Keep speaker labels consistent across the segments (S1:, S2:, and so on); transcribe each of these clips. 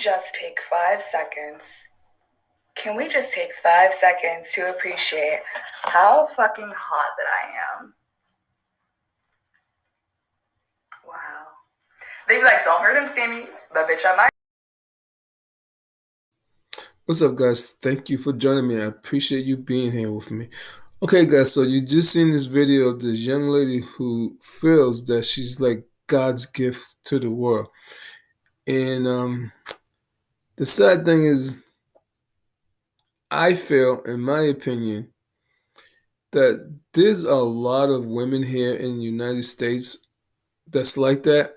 S1: just take 5 seconds? Can we just take 5 seconds to appreciate how fucking hot that I am? Wow. They be like, don't hurt him, Sammy, but bitch, I might.
S2: What's up, guys? Thank you for joining me. I appreciate you being here with me. Okay, guys, so you just seen this video of this young lady who feels that she's like God's gift to the world. And the sad thing is, I feel, in my opinion, that there's a lot of women here in the United States that's like that.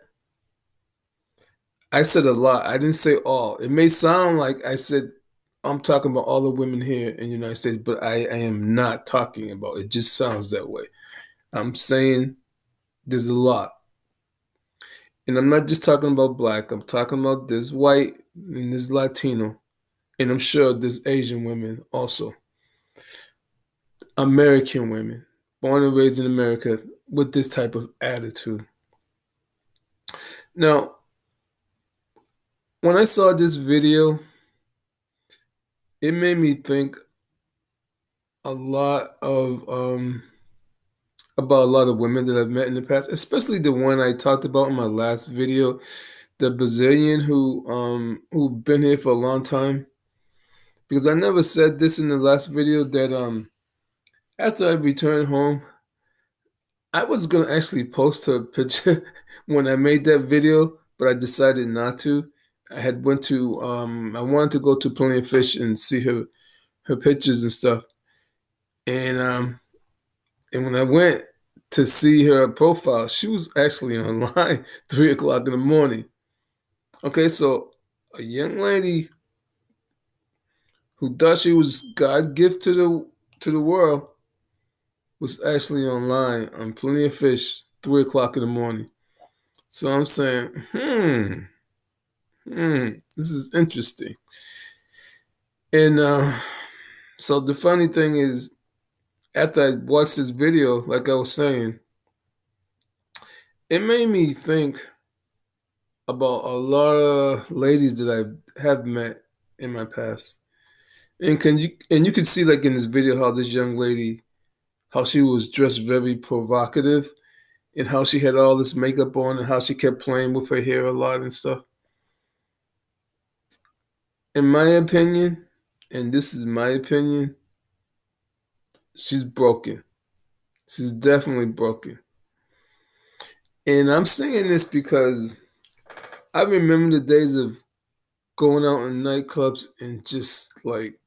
S2: I said a lot. I didn't say all. It may sound like I said I'm talking about all the women here in the United States, but I am not talking about it. It just sounds that way. I'm saying there's a lot. And I'm not just talking about black. I'm talking about this white and this Latino. And I'm sure there's Asian women also. American women, born and raised in America with this type of attitude. Now, when I saw this video, it made me think a lot of about a lot of women that I've met in the past, especially the one I talked about in my last video, the Brazilian who been here for a long time. Because I never said this in the last video that after I returned home, I was gonna actually post her picture when I made that video, but I decided not to. I had went to I wanted to go to Plenty of Fish and see her pictures and stuff. And when I went to see her profile, she was actually online 3 o'clock in the morning. Okay, so a young lady who thought she was God gift to the world was actually online on Plenty of Fish 3 o'clock in the morning. So I'm saying, this is interesting. And so the funny thing is, after I watched this video, like I was saying, it made me think about a lot of ladies that I have met in my past. And you could see like in this video how this young lady, how she was dressed very provocative and how she had all this makeup on and how she kept playing with her hair a lot and stuff. In my opinion, and this is my opinion, she's broken. She's definitely broken. And I'm saying this because I remember the days of going out in nightclubs and just like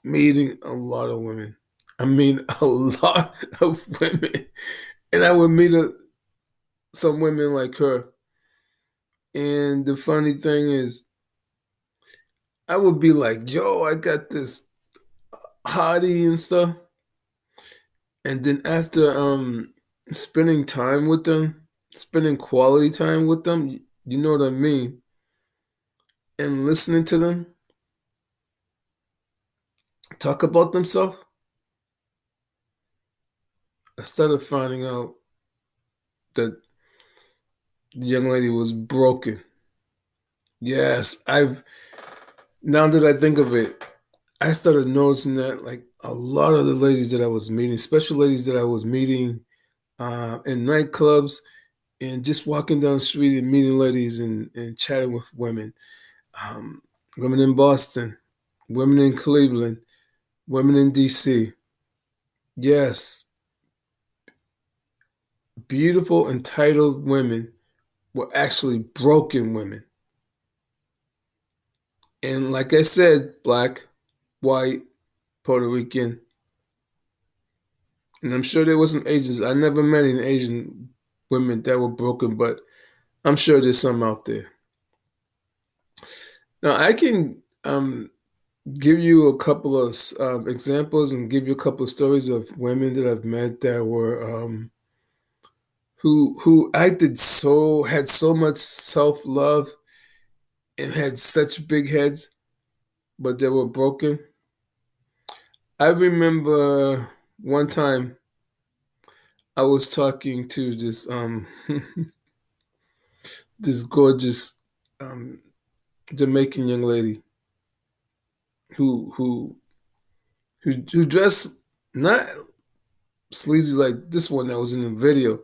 S2: meeting a lot of women. I mean, a lot of women. And I would meet some women like her. And the funny thing is, I would be like, yo, I got this hottie and stuff. And then after spending time with them, spending quality time with them, you know what I mean, and listening to them talk about themselves, I started finding out that the young lady was broken. Yes, I've now that I think of it, I started noticing that like a lot of the ladies that I was meeting, especially ladies that I was meeting in nightclubs and just walking down the street and meeting ladies and chatting with women, um, women in Boston, women in Cleveland, women in DC. Yes, beautiful, entitled women were actually broken women. And like I said, black, white, Puerto Rican, and I'm sure there wasn't Asians. I never met any Asian women that were broken, but I'm sure there's some out there. Now I can give you a couple of examples and give you a couple of stories of women that I've met that were who acted so had so much self love and had such big heads, but they were broken. I remember one time I was talking to this this gorgeous um Jamaican young lady who who dressed not sleazy like this one that was in the video,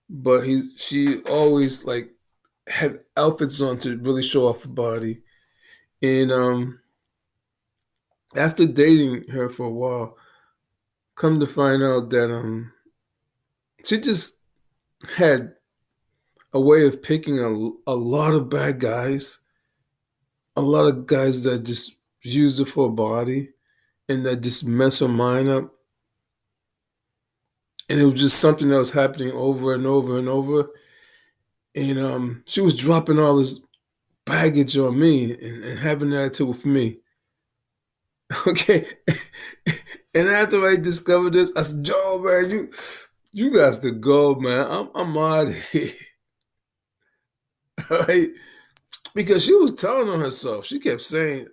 S2: but she always like had outfits on to really show off her body. And after dating her for a while, come to find out that she just had a way of picking a lot of bad guys, a lot of guys that just used her for a body and that just mess her mind up. And it was just something that was happening over and over and over. And she was dropping all this baggage on me and having an attitude with me. Okay. And after I discovered this, I said, Joe, man, you guys to go, man. I'm out of here. All right. Because she was telling on herself. She kept saying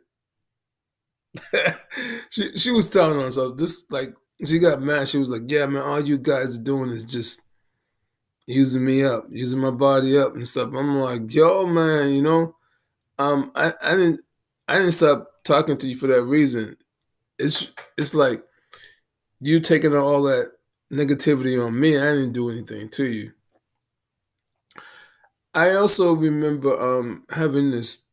S2: she was telling on herself. This like she got mad. She was like, yeah, man, all you guys are doing is just using me up, using my body up and stuff. I'm like, yo, man, I didn't stop talking to you for that reason. It's like you taking all that negativity on me. I didn't do anything to you. I also remember having this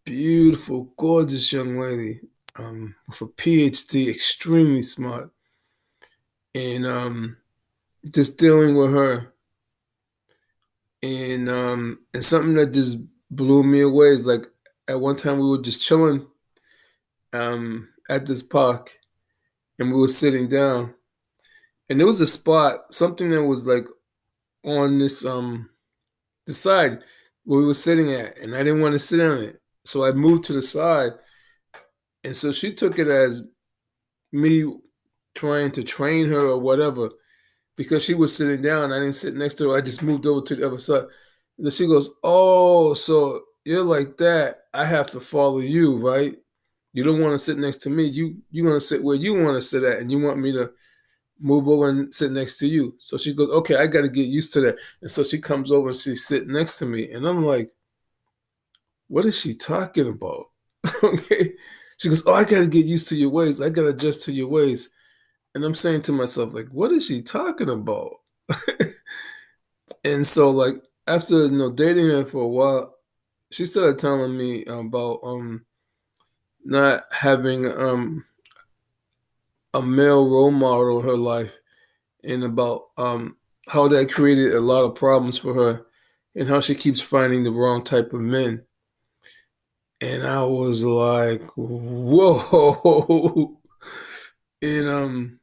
S2: beautiful, gorgeous young lady with a PhD, extremely smart, and just dealing with her, and something that just blew me away is like at one time we were just chilling at this park, and we were sitting down, and there was a spot, something that was like on this the side where we were sitting at, and I didn't want to sit on it, so I moved to the side, and so she took it as me trying to train her or whatever because she was sitting down. I didn't sit next to her. I just moved over to the other side. And then she goes, "Oh, so you're like that. I have to follow you, right? You don't want to sit next to me. You're gonna sit where you want to sit at, and you want me to move over and sit next to you." So she goes, "Okay, I got to get used to that." And so she comes over and she's sitting next to me, and I'm like, "What is she talking about?" Okay. She goes, "Oh, I got to get used to your ways. I got to adjust to your ways." And I'm saying to myself, like, what is she talking about? And so, like, after dating her for a while, she started telling me about not having a male role model in her life, and about how that created a lot of problems for her, and how she keeps finding the wrong type of men. And I was like, whoa. And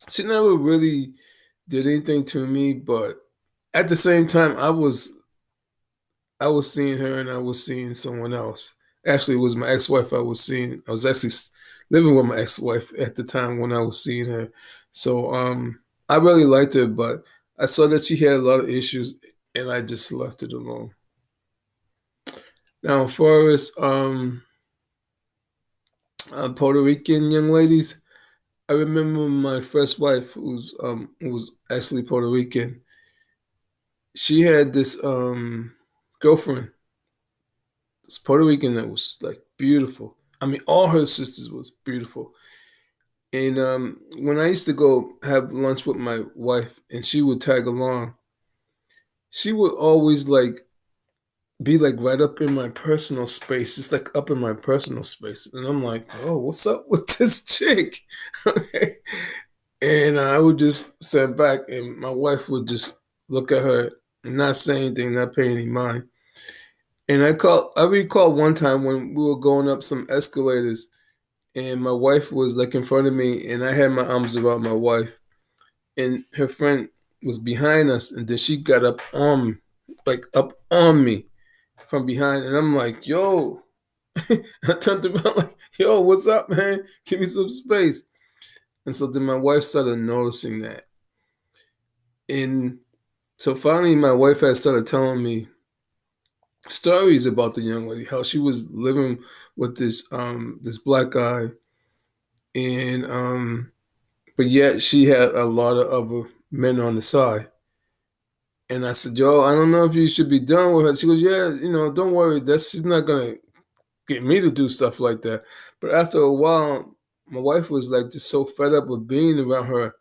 S2: she never really did anything to me, but at the same time, I was seeing her and I was seeing someone else. Actually, it was my ex-wife I was seeing. I was actually living with my ex-wife at the time when I was seeing her. So I really liked her, but I saw that she had a lot of issues and I just left it alone. Now, as far as Puerto Rican young ladies, I remember my first wife, who was actually Puerto Rican. She had this girlfriend, this Puerto Rican that was like beautiful. I mean, all her sisters was beautiful. And when I used to go have lunch with my wife, and she would tag along, she would always like be like right up in my personal space, just like up in my personal space. And I'm like, oh, what's up with this chick? Okay. And I would just sit back, and my wife would just look at her, not say anything, not pay any mind. And I recall one time when we were going up some escalators, and my wife was like in front of me, and I had my arms around my wife, and her friend was behind us, and then she got up on me from behind, and I'm like, yo. I turned around like, yo, what's up, man? Give me some space. And so then my wife started noticing that. And so finally my wife had started telling me stories about the young lady, how she was living with this black guy, and but yet she had a lot of other men on the side. And I said, yo, I don't know if you should be done with her. She goes, yeah, don't worry. She's not gonna get me to do stuff like that. But after a while, my wife was like just so fed up with being around her.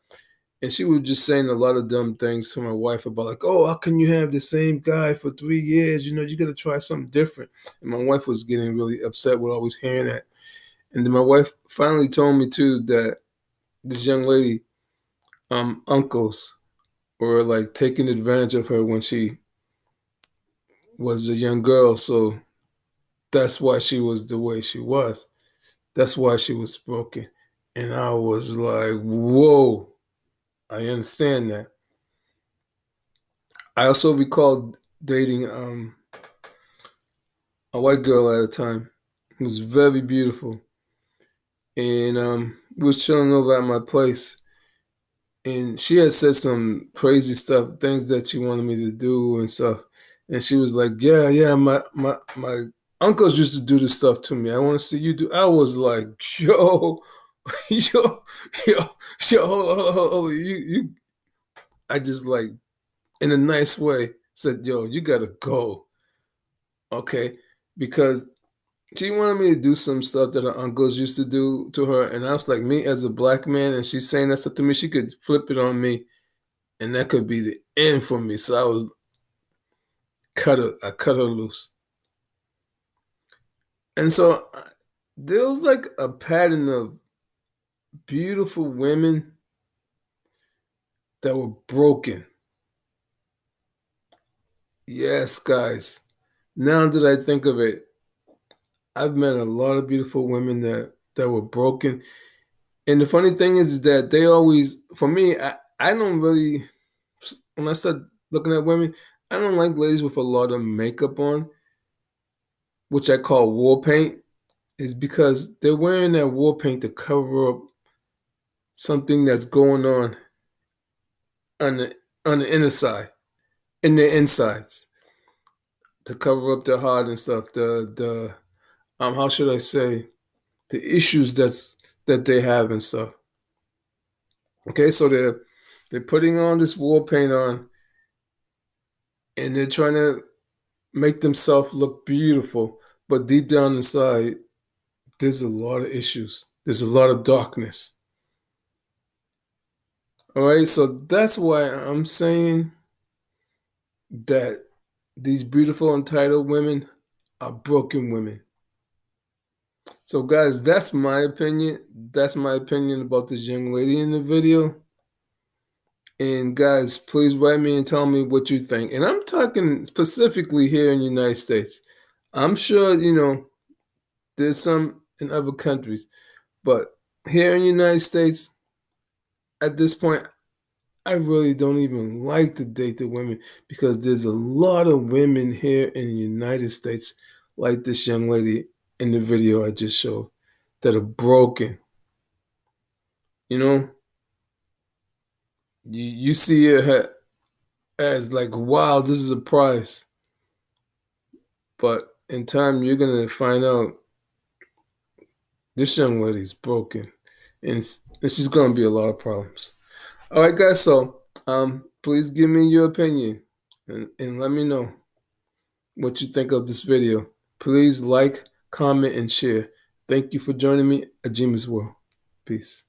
S2: And she was just saying a lot of dumb things to my wife about like, oh, how can you have the same guy for 3 years? You got to try something different. And my wife was getting really upset with always hearing that. And then my wife finally told me too that this young lady, uncles were like taking advantage of her when she was a young girl. So that's why she was the way she was. That's why she was broken. And I was like, whoa, I understand that. I also recall dating a white girl at a time who was very beautiful. And we was chilling over at my place. And she had said some crazy stuff, things that she wanted me to do and stuff. And she was like, yeah, yeah, my uncles used to do this stuff to me. I want to see you do. I was like, yo, yo, yo, yo, hold, you. I just like, in a nice way, said, yo, you gotta go, okay? Because she wanted me to do some stuff that her uncles used to do to her. And I was like, me as a black man, and she's saying that stuff to me, she could flip it on me, and that could be the end for me. So I cut her loose. And so there was like a pattern of beautiful women that were broken. Yes, guys. Now that I think of it, I've met a lot of beautiful women that were broken. And the funny thing is that they always, for me, I don't really, when I start looking at women, I don't like ladies with a lot of makeup on, which I call war paint, is because they're wearing that war paint to cover up something that's going on the inner side, in their insides, to cover up their heart and stuff. The how should I say, the issues that they have and stuff. Okay, so they're putting on this war paint on, and they're trying to make themselves look beautiful, but deep down inside, there's a lot of issues. There's a lot of darkness. All right, so that's why I'm saying that these beautiful entitled women are broken women. So, guys, that's my opinion. That's my opinion about this young lady in the video. And guys, please write me and tell me what you think. And I'm talking specifically here in the United States. I'm sure, there's some in other countries, but here in the United States, at this point, I really don't even like to date the women because there's a lot of women here in the United States, like this young lady in the video I just showed, that are broken. You know, you see her as like, wow, this is a prize. But in time, you're gonna find out this young lady's broken, and it's just gonna be a lot of problems. All right, guys. So, please give me your opinion and let me know what you think of this video. Please like, comment, and share. Thank you for joining me at Agymah's World. Peace.